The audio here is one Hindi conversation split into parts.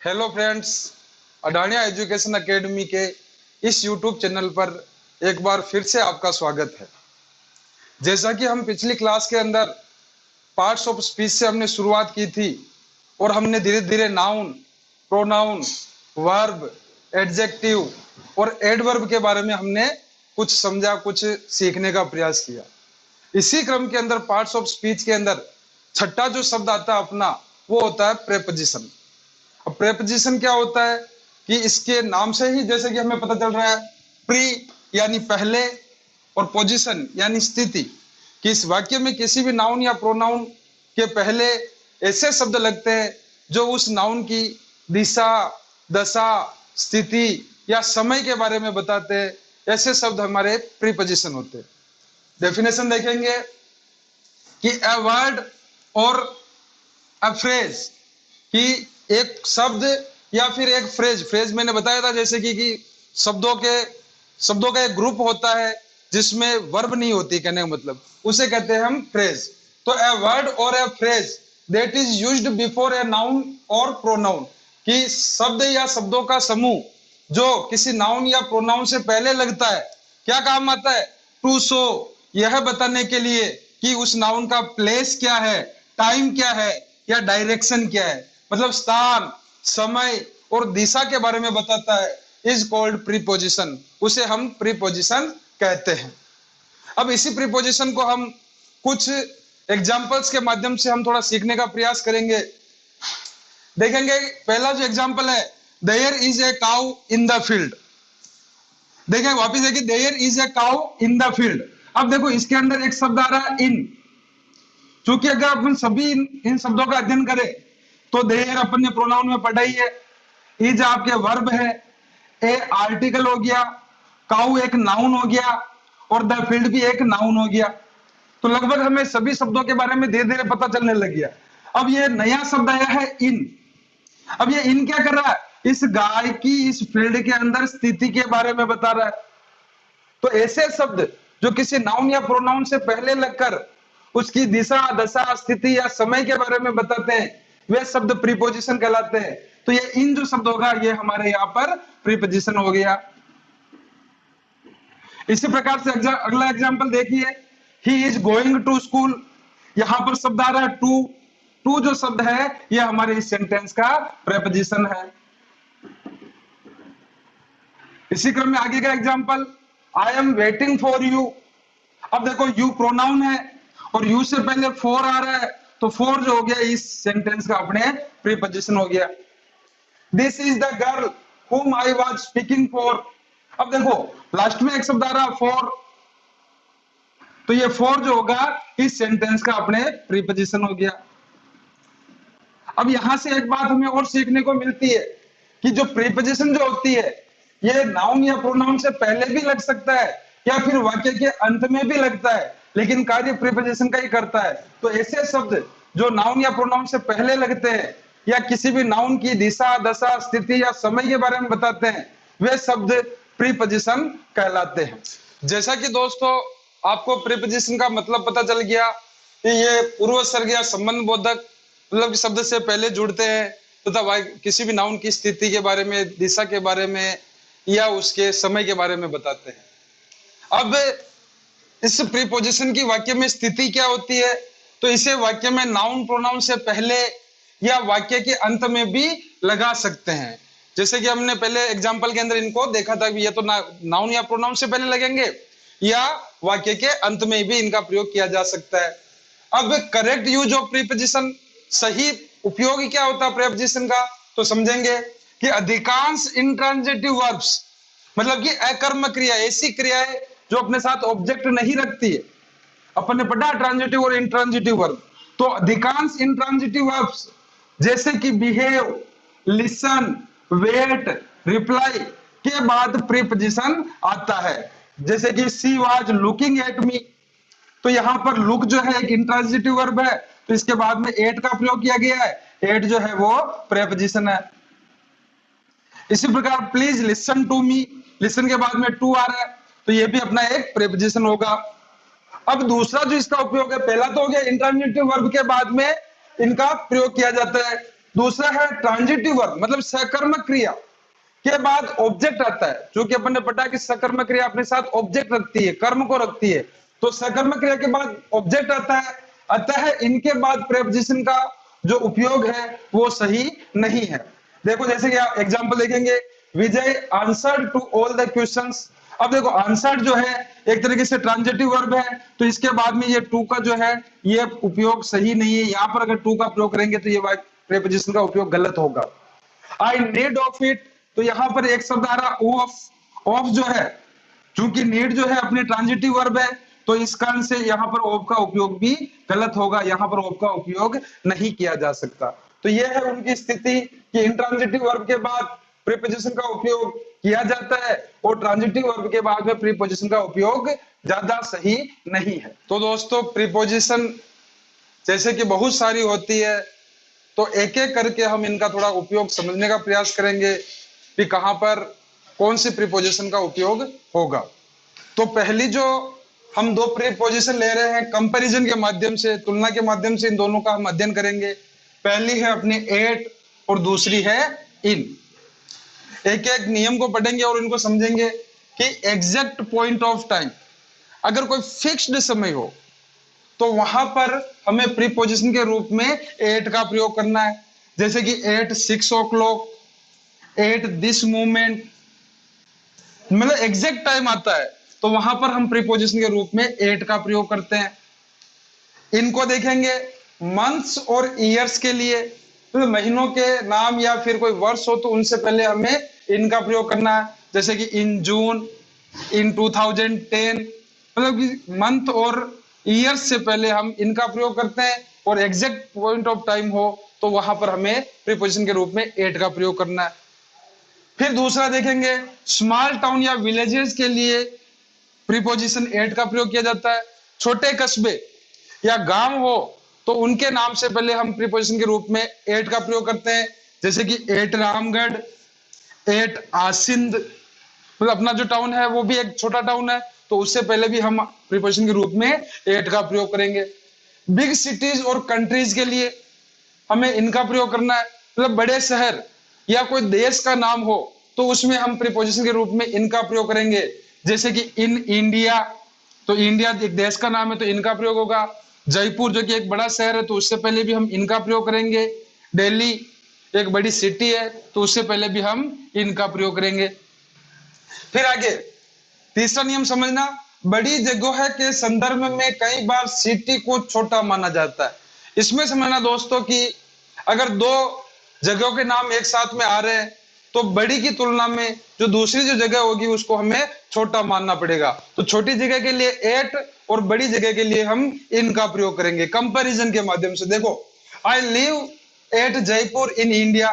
हेलो फ्रेंड्स, अडानिया एजुकेशन एकेडमी के इस यूट्यूब चैनल पर एक बार फिर से आपका स्वागत है। जैसा कि हम पिछली क्लास के अंदर पार्ट्स ऑफ स्पीच से हमने शुरुआत की थी और हमने धीरे धीरे नाउन, प्रोनाउन, वर्ब, एडजेक्टिव और एडवर्ब के बारे में हमने कुछ समझा, कुछ सीखने का प्रयास किया। इसी क्रम के अंदर पार्ट्स ऑफ स्पीच के अंदर छठा जो शब्द आता है अपना, वो होता है प्रेपोजिशन। अब प्रेपोजिशन क्या होता है कि इसके नाम से ही जैसे कि हमें पता चल रहा है, प्री यानी पहले और पोजीशन यानी स्थिति, कि इस वाक्य में किसी भी नाउन या प्रोनाउन के पहले ऐसे शब्द लगते हैं जो उस नाउन की दिशा, दशा, स्थिति या समय के बारे में बताते हैं। ऐसे शब्द हमारे प्रीपोजिशन होते हैं। डेफिनेशन देखेंगे कि अ वर्ड और अ फ्रेज, कि एक शब्द या फिर एक फ्रेज मैंने बताया था जैसे कि शब्दों का एक ग्रुप होता है जिसमें वर्ब नहीं होती, कहने का मतलब उसे कहते हैं हम फ्रेज। तो ए वर्ड और ए phrase that is used before a noun और प्रोनाउन, कि शब्द या शब्दों का समूह जो किसी नाउन या प्रोनाउन से पहले लगता है, क्या काम आता है? टू शो, यह बताने के लिए कि उस नाउन का प्लेस क्या है, टाइम क्या है या डायरेक्शन क्या है, मतलब स्थान, समय और दिशा के बारे में बताता है, इज कॉल्ड प्रीपोजिशन। उसे हम प्रीपोजिशन कहते हैं। अब इसी प्रीपोजिशन को हम कुछ एग्जांपल्स के माध्यम से हम थोड़ा सीखने का प्रयास करेंगे। देखेंगे पहला जो एग्जांपल है, there is a cow in the field. देखें वापिस देखिए, there is a cow in the field. अब देखो इसके अंदर एक शब्द आ रहा है इन, क्योंकि अगर अपन सभी इन शब्दों का अध्ययन करें तो देयर अपन ने प्रोनाउन में पढ़ा ही है, इज आपके वर्ब है, ए आर्टिकल हो गया, काउ एक नाउन हो गया और द फील्ड भी एक नाउन हो गया। तो लगभग हमें सभी शब्दों के बारे में धीरे धीरे पता चलने लग गया। अब ये नया शब्द आया है इन। अब ये इन क्या कर रहा है? इस गाय की इस फील्ड के अंदर स्थिति के बारे में बता रहा है। तो ऐसे शब्द जो किसी नाउन या प्रोनाउन से पहले लगकर उसकी दिशा, दशा, स्थिति या समय के बारे में बताते हैं, वे शब्द प्रीपोजिशन कहलाते हैं। तो ये इन जो शब्द होगा ये हमारे यहाँ पर प्रीपोजिशन हो गया। इसी प्रकार से अगला एग्जांपल देखिए, he is going to school. यहां पर शब्द आ रहा है टू। टू जो शब्द है ये हमारे इस सेंटेंस का प्रीपोजिशन है। इसी क्रम में आगे का example, I am waiting for you. अब देखो यू प्रोनाउन है और यू से पहले फॉर आ रहा है, तो फॉर जो हो गया इस सेंटेंस का अपने प्रीपोजिशन हो गया। This is the girl whom I was speaking for। अब देखो लास्ट में एक शब्द आ रहा फॉर, तो ये फॉर जो होगा इस सेंटेंस का अपने प्रीपोजिशन हो गया। अब यहां से एक बात हमें और सीखने को मिलती है कि जो प्रीपोजिशन जो होती है ये नाउन या प्रोनाउन से पहले भी लग सकता है या फिर वाक्य के अंत में भी लगता है, लेकिन कार्य प्रीपोजिशन का ही करता है। तो ऐसे शब्द जो नाउन या प्रोनाउन से पहले लगते हैं या किसी भी नाउन की दिशा, दशा, स्थिति या समय के बारे में बताते हैं, वे शब्द प्रीपोजिशन कहलाते हैं। जैसा कि दोस्तों आपको प्रीपोजिशन का मतलब पता चल गया कि ये पूर्वसर्ग या संबंध बोधक मतलब शब्द से पहले जुड़ते हैं तथा किसी भी नाउन की स्थिति के बारे में, दिशा के बारे में या उसके समय के बारे में बताते हैं। अब इस प्रीपोजिशन की वाक्य में स्थिति क्या होती है? तो इसे वाक्य में नाउन प्रोनाउन से पहले या वाक्य के अंत में भी लगा सकते हैं। जैसे कि हमने पहले एग्जांपल के अंदर इनको देखा था कि ये तो नाउन या प्रोनाउन से पहले लगेंगे या वाक्य के अंत में भी इनका प्रयोग किया जा सकता है। अब करेक्ट यूज ऑफ प्रीपोजिशन, सही उपयोग क्या होता है प्रीपोजिशन का, तो समझेंगे कि अधिकांश इंट्रांजिटिव वर्ब्स, मतलब कि अकर्म क्रिया, ऐसी क्रिया है जो अपने साथ ऑब्जेक्ट नहीं रखती है। अपन ने पढ़ा ट्रांजिटिव और इंट्रांजिटिव वर्ब। तो अधिकांश इंट्रांजिटिव वर्ब्स जैसे कि बिहेव, लिसन, वेट, रिप्लाई के बाद प्रीपोजिशन आता है। जैसे कि she was looking at me, तो यहां पर लुक जो है एक इंट्रांजिटिव वर्ब है, तो इसके बाद में एट का प्रयोग किया गया है। एट जो है वो प्रीपोजिशन है। इसी प्रकार please listen to me, listen के बाद में टू आ रहा है, तो ये भी अपना एक प्रीपोजिशन होगा। अब दूसरा जो इसका उपयोग है, पहला तो हो गया इंट्रांजिटिव वर्ब के बाद में इनका प्रयोग किया जाता है, दूसरा है ट्रांजिटिव वर्ब, मतलब सकर्मक क्रिया के बाद ऑब्जेक्ट आता है। क्योंकि अपन ने पढ़ा कि सकर्मक क्रिया अपने साथ ऑब्जेक्ट रखती है, कर्म को रखती है, तो सकर्मक क्रिया के बाद ऑब्जेक्ट आता है। अतः इनके बाद प्रेपोजिशन का जो उपयोग है वो सही नहीं है। देखो जैसे कि आप एग्जांपल देखेंगे, Vijay answered to all the questions. अब देखो आंसर्ड जो है एक तरीके से ट्रांजिटिव वर्ब है, तो इसके बाद में ये टू का जो है ये उपयोग सही नहीं है। यहां पर अगर टू का प्रयोग करेंगे तो ये प्रेपोजिशन का उपयोग गलत होगा। आई नीड ऑफ इट, तो यहां पर एक शब्द आ रहा ऑफ। ऑफ जो है, चूंकि नीड जो है अपनी ट्रांजिटिव वर्ब है, तो इस कारण से यहां पर ऑफ का उपयोग भी गलत होगा। यहां पर ऑफ का उपयोग नहीं किया जा सकता। तो यह है उनकी स्थिति कि इंट्रांजिटिव वर्ब के बाद प्रीपोजिशन का उपयोग किया जाता है और ट्रांजिटिव वर्ब के बाद में प्रीपोजिशन का उपयोग ज्यादा सही नहीं है। तो दोस्तों प्रीपोजिशन जैसे कि बहुत सारी होती है, तो एक एक करके हम इनका थोड़ा उपयोग समझने का प्रयास करेंगे कि कहां पर कौन सी प्रीपोजिशन का उपयोग होगा। तो पहली जो हम दो प्रीपोजिशन ले रहे हैं कंपैरिजन के माध्यम से, तुलना के माध्यम से इन दोनों का हम अध्ययन करेंगे। पहली है अपनी एट और दूसरी है इन। एक एक नियम को पढ़ेंगे और इनको समझेंगे कि एग्जैक्ट पॉइंट ऑफ टाइम, अगर कोई फिक्स्ड समय हो तो वहां पर हमें प्रीपोजिशन के रूप में एट का प्रयोग करना है। जैसे कि at 6 o'clock, at this moment, मतलब एग्जैक्ट टाइम आता है तो वहां पर हम प्रीपोजिशन के रूप में एट का प्रयोग करते हैं। इनको देखेंगे मंथ्स और ईयर्स के लिए, तो महीनों के नाम या फिर कोई वर्ष हो तो उनसे पहले हमें इनका प्रयोग करना है। जैसे कि इन जून, इन 2010, मतलब कि मंथ और ईयर्स से पहले हम इनका प्रयोग करते हैं। और एग्जैक्ट पॉइंट ऑफ टाइम हो तो वहां पर हमें प्रीपोजिशन के रूप में एट का प्रयोग करना है। फिर दूसरा देखेंगे स्मॉल टाउन या विलेजेस के लिए प्रीपोजिशन एट का प्रयोग किया जाता है। छोटे कस्बे या गांव हो तो उनके नाम से पहले हम प्रीपोजिशन के रूप में एट का प्रयोग करते हैं। जैसे कि एट रामगढ़, एट आसिंद, मतलब अपना जो टाउन है वो भी एक छोटा टाउन है, तो उससे पहले भी हम प्रीपोजिशन के रूप में एट का प्रयोग करेंगे। बिग सिटीज और कंट्रीज के लिए हमें इनका प्रयोग करना है, मतलब बड़े शहर या कोई देश का नाम हो तो उसमें हम प्रीपोजिशन के रूप में इनका प्रयोग करेंगे। जैसे कि इन इंडिया, तो इंडिया एक देश का नाम है तो इनका प्रयोग होगा। जयपुर जो कि एक बड़ा शहर है तो उससे पहले भी हम इनका प्रयोग करेंगे। दिल्ली एक बड़ी सिटी है तो उससे पहले भी हम इनका प्रयोग करेंगे। फिर आगे तीसरा नियम समझना, बड़ी जगह के संदर्भ में कई बार सिटी को छोटा माना जाता है। इसमें समझना दोस्तों कि अगर दो जगहों के नाम एक साथ में आ रहे हैं तो बड़ी की तुलना में जो दूसरी जो जगह होगी उसको हमें छोटा मानना पड़ेगा। तो छोटी जगह के लिए एट और बड़ी जगह के लिए हम इनका प्रयोग करेंगे कंपैरिजन के माध्यम से। देखो I live at Jaipur in India,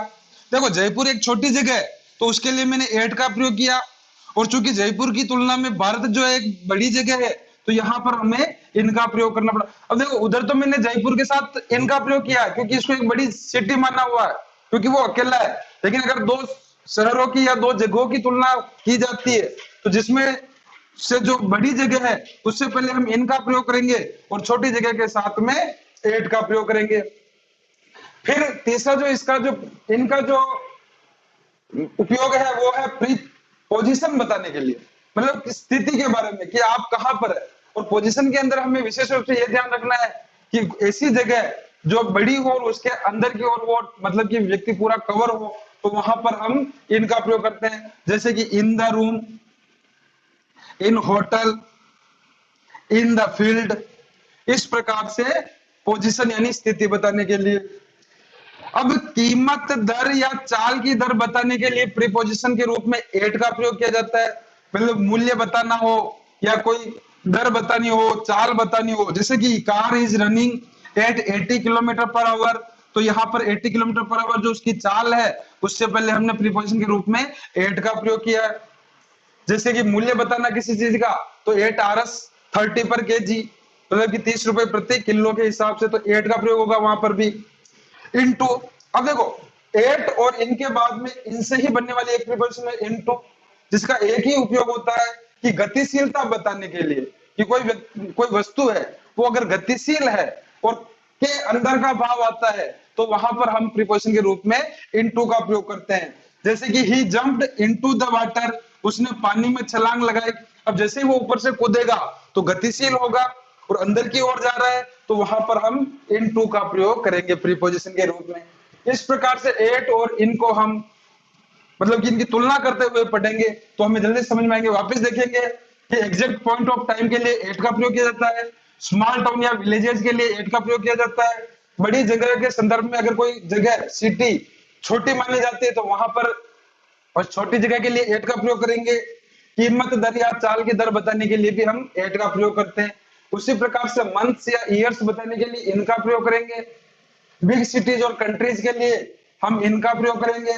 देखो जयपुर एक छोटी जगह है तो उसके लिए मैंने एट का प्रयोग किया। और चूंकि जयपुर की तुलना में भारत जो है एक बड़ी जगह है तो यहाँ पर हमें इनका प्रयोग करना पड़ा। अब देखो उधर तो मैंने जयपुर के साथ इनका प्रयोग किया क्योंकि इसको एक बड़ी सिटी माना हुआ है क्योंकि वो अकेला है। लेकिन अगर दो शहरों की या दो जगहों की तुलना की जाती है तो जिसमें से जो बड़ी जगह है उससे पहले हम इनका प्रयोग करेंगे और छोटी जगह के साथ में एट का प्रयोग करेंगे। फिर तीसरा जो इसका जो इनका जो उपयोग है वो है पोजीशन बताने के लिए, मतलब स्थिति के बारे में कि आप कहां पर है। और पोजीशन के अंदर हमें विशेष रूप से यह ध्यान रखना है कि ऐसी जगह जो बड़ी हो और उसके अंदर की ओर वो मतलब कि व्यक्ति पूरा कवर हो तो वहां पर हम इनका प्रयोग करते हैं। जैसे कि in the room, in hotel, in the field, इस प्रकार से पोजीशन यानी स्थिति बताने के लिए। अब कीमत दर या चाल की दर बताने के लिए प्रीपोजिशन के रूप में एट का प्रयोग किया जाता है। मतलब मूल्य बताना हो या कोई दर बतानी हो, चाल बतानी हो, जैसे कि car is running at 80 kilometre per hour, तो यहाँ पर 80 किलोमीटर पर आवर जो उसकी चाल है उससे पहले हमने प्रीपोजिशन के रूप में एट का प्रयोग किया है। जैसे कि मूल्य बताना किसी चीज का तो 8 RS 30 पर केजी, मतलब कि 30 रुपए प्रति किलो के हिसाब से, तो एट का प्रयोग होगा वहां पर भी। इनटू, अब देखो एट और इनके बाद में इनसे ही बनने वाली एक प्रीपोजिशन है इनटू, जिसका एक ही उपयोग होता है कि गतिशीलता बताने के लिए कि कोई वस्तु है वो अगर गतिशील है और के अंदर का भाव आता है तो वहां पर हम प्रीपोजिशन के रूप में इनटू का प्रयोग करते हैं। जैसे कि ही जंप्ड इनटू द वाटर, उसने पानी में छलांग लगाई। अब जैसे ही वो ऊपर से कूदेगा तो गतिशील होगा और अंदर की ओर जा रहा है, तो वहां पर हम इनटू का प्रयोग करेंगे प्रीपोजिशन के रूप में। इस प्रकार से एट और इन को हम मतलब कि इनकी तुलना करते हुए पढ़ेंगे तो हमें जल्दी समझ में आएंगे। वापस देखेंगे कि एग्जैक्ट पॉइंट ऑफ टाइम के लिए एट का प्रयोग किया जाता है, स्मॉल टाउन या विलेजेस के लिए एट का प्रयोग किया जाता है, बड़ी जगह के संदर्भ में अगर कोई जगह सिटी छोटी मानी जाती है तो वहां पर और छोटी जगह के लिए एट का प्रयोग करेंगे। कीमत दर या चाल की दर बताने के लिए भी हम एट का प्रयोग करते हैं। उसी प्रकार से मंथ्स या ईयर्स बताने के लिए इनका प्रयोग करेंगे। बिग सिटीज और कंट्रीज के लिए हम इनका प्रयोग करेंगे।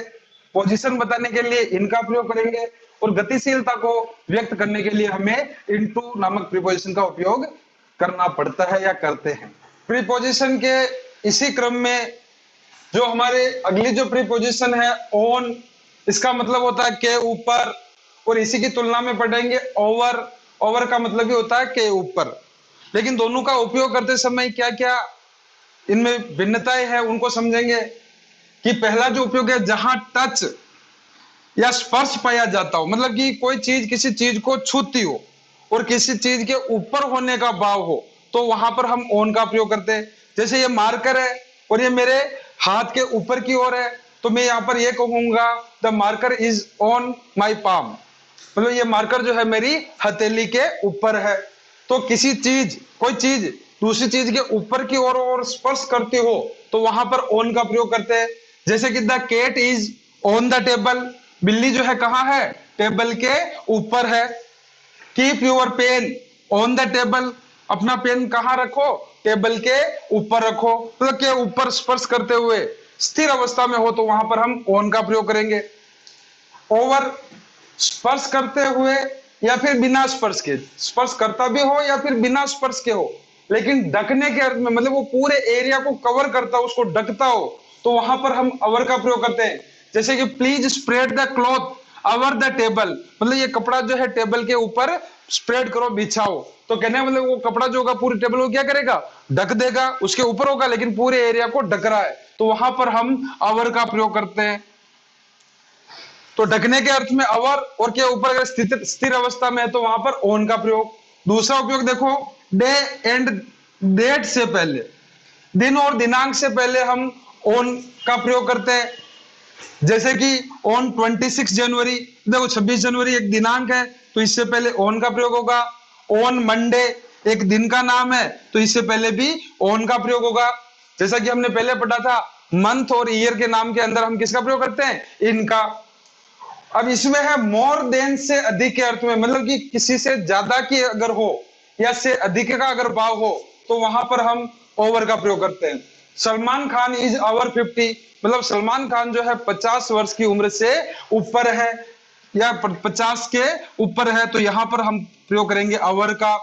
पोजीशन बताने के लिए इनका प्रयोग करेंगे और गतिशीलता को व्यक्त करने के लिए हमें इनटू नामक प्रीपोजिशन का उपयोग करना पड़ता है या करते हैं। प्रीपोजिशन के इसी क्रम में जो हमारे अगली जो प्रीपोजिशन है ऑन, इसका मतलब होता है के ऊपर, और इसी की तुलना में पढ़ेंगे ओवर। ओवर का मतलब भी होता है के ऊपर। लेकिन दोनों का उपयोग करते समय क्या क्या इनमें भिन्नताएं हैं उनको समझेंगे। कि पहला जो उपयोग है जहां टच या स्पर्श पाया जाता हो, मतलब कि कोई चीज किसी चीज को छूती हो और किसी चीज के ऊपर होने का भाव हो, तो वहां पर हम ऑन का प्रयोग करते हैं। जैसे ये मार्कर है और ये मेरे हाथ के ऊपर की ओर है, तो मैं यहां पर ये कहूंगा the marker is on my palm, मतलब ये मार्कर जो है मेरी हथेली के ऊपर है। तो किसी चीज कोई चीज दूसरी चीज के ऊपर की ओर और स्पर्श करती हो तो वहां पर ऑन का प्रयोग करते हैं। जैसे कि the cat is on the table, बिल्ली जो है कहां है, टेबल के ऊपर है। Keep your pen on the table, अपना पेन कहां रखो, टेबल के ऊपर रखो, मतलब के ऊपर स्पर्श करते हुए स्थिर अवस्था में हो तो वहां पर हम ऑन का प्रयोग करेंगे। ओवर स्पर्श करते हुए या फिर बिना स्पर्श के, स्पर्श करता भी हो या फिर बिना स्पर्श के हो, लेकिन ढकने के अर्थ में मतलब वो पूरे एरिया को कवर करता हो, उसको ढकता हो, तो वहां पर हम अवर का प्रयोग करते हैं। जैसे कि please spread the cloth our the table, मतलब ये कपड़ा जो है टेबल के ऊपर स्प्रेड करो, बिछाओ। तो कहने मतलब वो कपड़ा जो होगा पूरे टेबल को क्या करेगा, ढक देगा, उसके ऊपर होगा लेकिन पूरे एरिया को ढक रहा है, तो वहां पर हम अवर का प्रयोग करते हैं। तो ढकने के अर्थ में अवर और के ऊपर अगर स्थिर अवस्था में है तो वहां पर ऑन का प्रयोग। दूसरा उपयोग देखो, डे एंड डेट से पहले, दिन और दिनांक से पहले हम ऑन का प्रयोग करते हैं। जैसे कि ऑन 26 जनवरी, देखो 26 जनवरी एक दिनांक है तो इससे पहले ऑन का प्रयोग होगा। ऑन मंडे एक दिन का नाम है तो इससे पहले भी ऑन का प्रयोग होगा। जैसा कि हमने पहले पढ़ा था मंथ और ईयर के नाम के अंदर हम किसका प्रयोग करते हैं, इनका। अब इसमें है मोर देन से अधिक के अर्थ में, मतलब कि किसी से ज्यादा की अगर हो या से अधिक का अगर भाव हो तो वहां पर हम ओवर का प्रयोग करते हैं। सलमान खान इज ओवर 50, मतलब सलमान खान जो है 50 वर्ष की उम्र से ऊपर है या 50 के ऊपर है, तो यहां पर हम प्रयोग करेंगे ओवर का।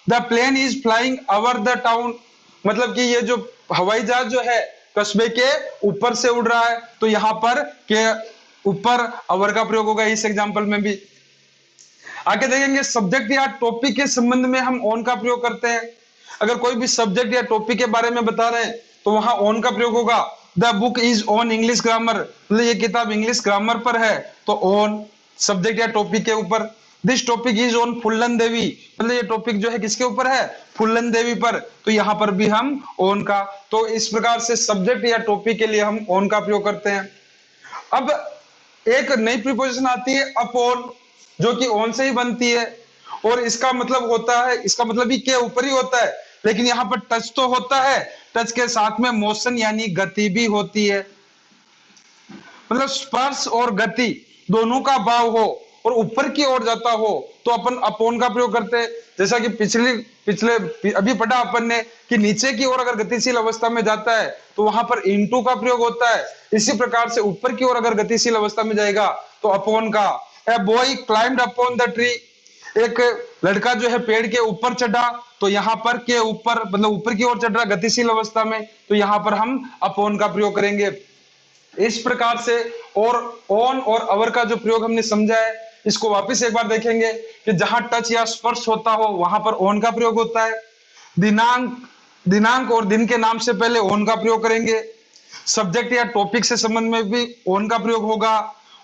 The plane is flying over the town, मतलब कि ये जो हवाई जहाज जो है कस्बे के ऊपर से उड़ रहा है, तो यहां पर के ऊपर अवर का प्रयोग होगा इस एग्जांपल में भी। आगे देखेंगे सब्जेक्ट या टॉपिक के संबंध में हम ऑन का प्रयोग करते हैं। अगर कोई भी सब्जेक्ट या टॉपिक के बारे में बता रहे हैं तो वहां ऑन का प्रयोग होगा। The book is on English grammar, मतलब ये किताब इंग्लिश ग्रामर पर है तो ऑन सब्जेक्ट या टॉपिक के ऊपर। दिस टॉपिक इज ऑन फुल्लन देवी, मतलब ये टॉपिक जो है किसके ऊपर है, फुल्लन देवी पर, तो यहां पर भी हम ऑन का। तो इस प्रकार से सब्जेक्ट या टॉपिक के लिए हम ऑन का प्रयोग करते हैं। अब एक नई प्रीपोजिशन आती है अपॉन, जो कि ऑन से ही बनती है और इसका मतलब होता है, इसका मतलब भी के ऊपर ही होता है, लेकिन यहां पर टच तो होता है, टच के साथ में मोशन यानी गति भी होती है। मतलब स्पर्श और गति दोनों का भाव हो और ऊपर की ओर जाता हो तो अपन अपॉन का प्रयोग करते हैं। जैसा कि पिछले अभी पढ़ा अपन ने कि नीचे की ओर अगर गतिशील अवस्था में जाता है तो वहां पर इनटू का प्रयोग होता है। इसी प्रकार से ऊपर की ओर अगर गतिशील अवस्था में जाएगा तो अपॉन का। A boy climbed upon the tree, एक लड़का जो है पेड़ के ऊपर चढ़ा, तो यहाँ पर के ऊपर मतलब ऊपर की ओर चढ़ रहा गतिशील अवस्था में, तो यहाँ पर हम अपॉन का प्रयोग करेंगे। इस प्रकार से और ऑन और अवर का जो प्रयोग हमने समझा है, इसको वापस एक बार देखेंगे कि जहां टच या स्पर्श होता हो वहां पर ऑन का प्रयोग होता है। दिनांक और दिन के नाम से पहले ऑन का प्रयोग करेंगे। सब्जेक्ट या टॉपिक से संबंध में भी ओन का प्रयोग होगा।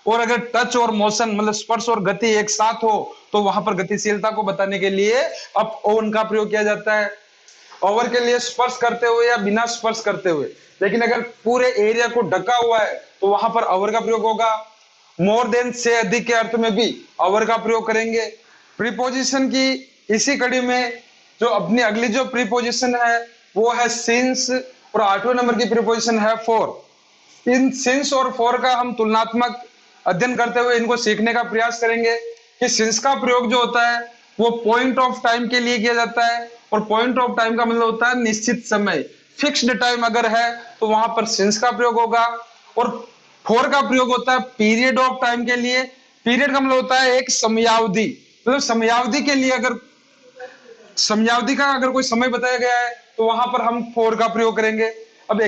और अगर टच और मोशन मतलब स्पर्श और गति एक साथ हो तो वहां पर गतिशीलता को बताने के लिए अब ओन का प्रयोग किया जाता है। ओवर के लिए स्पर्श करते हुए या बिना स्पर्श करते हुए। लेकिन अगर पूरे एरिया को ढका हुआ है तो वहां पर ओवर का प्रयोग होगा। मोर देन से अधिक के अर्थ में भी ओवर का प्रयोग करेंगे। प्रीपोजिशन की इसी कड़ी में जो अपनी अगली जो प्रीपोजिशन है वो है सिंस, और 8वें नंबर की प्रीपोजिशन है फॉर। इन सिंस और फॉर का हम तुलनात्मक अध्ययन करते हुए इनको सीखने का प्रयास करेंगे कि सिंस का प्रयोग जो होता है वो पॉइंट ऑफ टाइम के लिए किया जाता है, और पॉइंट ऑफ टाइम का मतलब होता है निश्चित समय, फिक्स्ड टाइम अगर है तो वहां पर सिंस का प्रयोग होगा। और फॉर का प्रयोग होता है पीरियड ऑफ टाइम के लिए। पीरियड का मतलब होता है एक समयावधि, मतलब समयावधि के लिए, अगर समयावधि का अगर कोई समय बताया गया है तो वहां पर हम फॉर का प्रयोग करेंगे। अब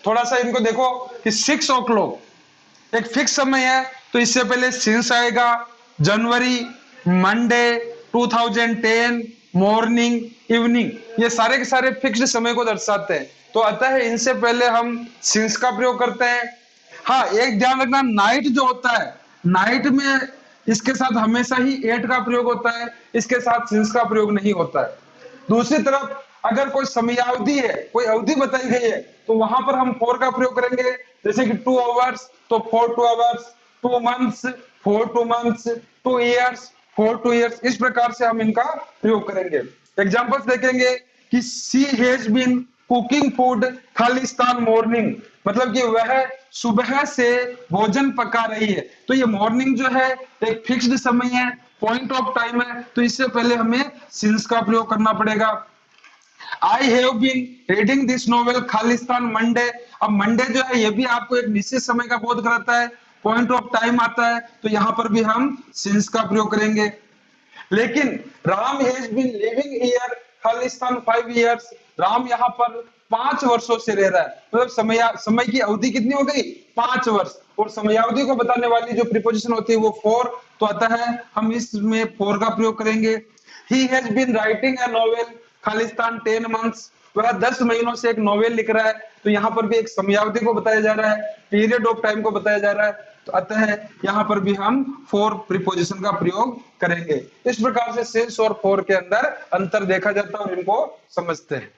थोड़ा सा इनको देखो कि 6 o'clock एक फिक्स समय है तो इससे पहले सिंस आएगा, जनवरी, मंडे, 2010, मॉर्निंग, इवनिंग, ये सारे के सारे फिक्स्ड समय को दर्शाते हैं। तो अतः इनसे पहले हम सिंस का प्रयोग करते हैं। हाँ, एक ध्यान रखना, नाइट जो होता है, नाइट में इसके साथ हमेशा ही एट का प्रयोग होता है, इसके साथ सिंस का प्रयोग नहीं होता है। दूसरी तरफ अगर कोई समयावधि है, कोई अवधि बताई गई है तो वहां पर हम फॉर का प्रयोग करेंगे। जैसे कि 2 आवर्स तो for 2 hours, 2 months for 2 months, 2 years for 2 years, इस प्रकार से हम इनका प्रयोग करेंगे। एग्जांपल्स देखेंगे कि she has been cooking food खालिस्तान मॉर्निंग, मतलब कि वह सुबह से भोजन पका रही है। तो ये मॉर्निंग जो है एक फिक्स्ड समय है, पॉइंट ऑफ टाइम है, तो इससे पहले हमें सिंस का प्रयोग करना पड़ेगा। I have been reading this novel खालिस्तान मंडे। अब मंडे जो है ये भी आपको एक निश्चित समय का बोध कराता है, पॉइंट ऑफ टाइम आता है, तो यहां पर भी हम सिंस का प्रयोग करेंगे। लेकिन Ram has been living here खालिस्तान 5 इयर्स, राम यहाँ पर 5 वर्षों से रह रहा है, मतलब समय की अवधि कितनी हो गई, 5 वर्ष। और समयावधि को बताने वाली जो प्रीपोजिशन होती है वो फॉर, तो अतः है हम इसमें फॉर का प्रयोग करेंगे। He has been writing a novel खालिस्तान 10 मंथ्स, वह 10 महीनों से एक नॉवेल लिख रहा है, तो यहाँ पर भी एक समयावधि को बताया जा रहा है, पीरियड ऑफ टाइम को बताया जा रहा है, तो अतः यहाँ पर भी हम फॉर प्रीपोजिशन का प्रयोग करेंगे। इस प्रकार से सिंस और फॉर के अंदर अंतर देखा जाता है और इनको समझते हैं।